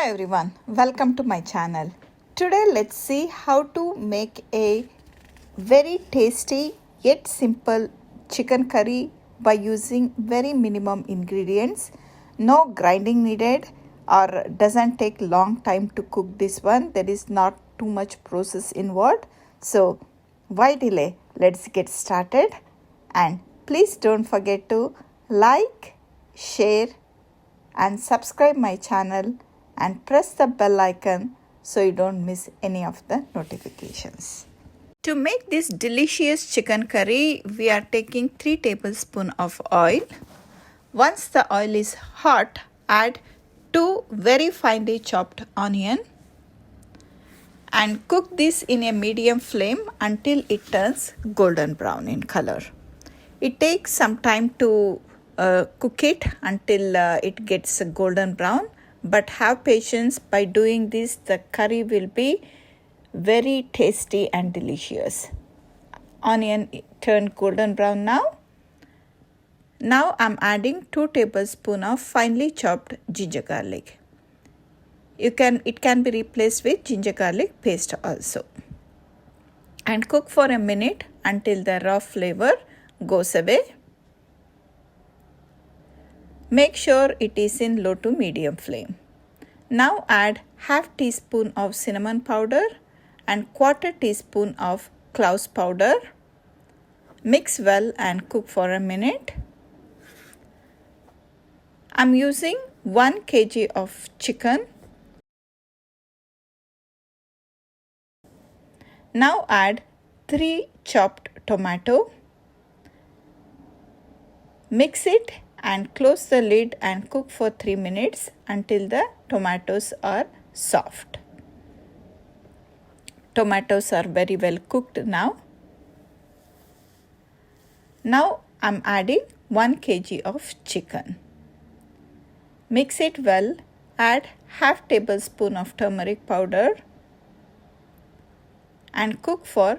everyone, welcome to my channel. Today let's see how to make a very tasty yet simple chicken curry by using very minimum ingredients. No grinding needed or doesn't take long time to cook this one. There is not too much process involved. So why delay? Let's get started, and please don't forget to like, share and subscribe my channel and press the bell icon so you don't miss any of the notifications. To make this delicious chicken curry, we are taking 3 tablespoons of oil. Once the oil is hot, add 2 very finely chopped onion and cook this in a medium flame until it turns golden brown in color. It takes some time to cook it until it gets golden brown, but have patience. By doing this, the curry will be very tasty and delicious. Onion turned golden brown now. Now I'm adding 2 tablespoons of finely chopped ginger garlic. It can be replaced with ginger garlic paste also. And cook for a minute until the raw flavor goes away. Make sure it is in low to medium flame. Now add half teaspoon of cinnamon powder and quarter teaspoon of cloves powder. Mix well and cook for a minute. I'm using 1 kg of chicken. Now add 3 chopped tomato. Mix it and close the lid and cook for 3 minutes until the tomatoes are soft. Tomatoes are very well cooked now. Now I'm adding 1 kg of chicken. Mix it well. Add half tablespoon of turmeric powder and cook for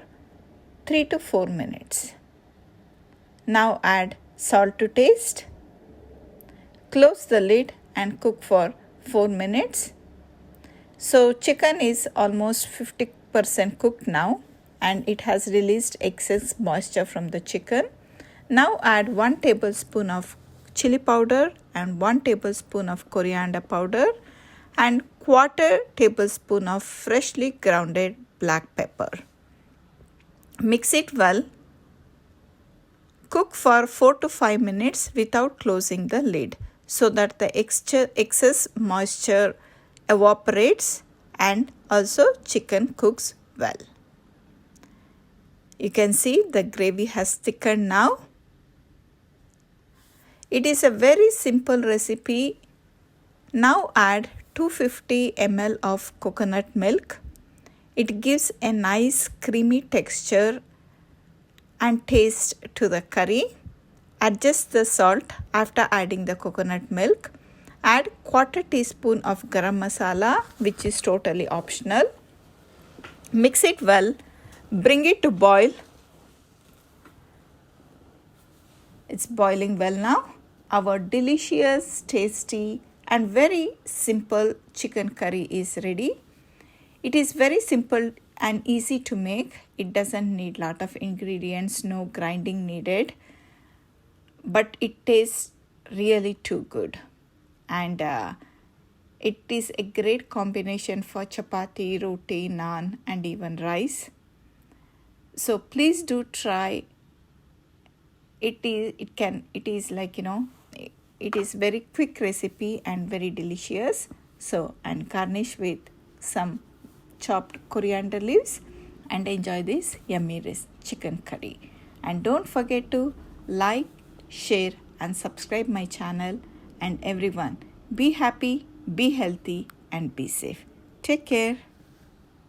3 to 4 minutes. Now add salt to taste. Close the lid and cook for 4 minutes. So chicken is almost 50% cooked now and it has released excess moisture from the chicken. Now add 1 tablespoon of chili powder and 1 tablespoon of coriander powder and quarter tablespoon of freshly grounded black pepper. Mix it well. Cook for 4 to 5 minutes without closing the lid so that the excess moisture evaporates and also chicken cooks well. You can see the gravy has thickened now. It is a very simple recipe. Now add 250 ml of coconut milk. It gives a nice creamy texture and taste to the curry. Adjust the salt after adding the coconut milk. Add quarter teaspoon of garam masala, which is totally optional. Mix it well. Bring it to boil. It's boiling well now. Our delicious, tasty and very simple chicken curry is ready. It is very simple and easy to make. It doesn't need lot of ingredients, no grinding needed. But it tastes really too good. And it is a great combination for chapati, roti, naan and even rice. So please do try. It is like, it is very quick recipe and very delicious. So, and garnish with some chopped coriander leaves and enjoy this yummy chicken curry. And don't forget to like, share and subscribe my channel. And everyone, be happy, be healthy and be safe. Take care.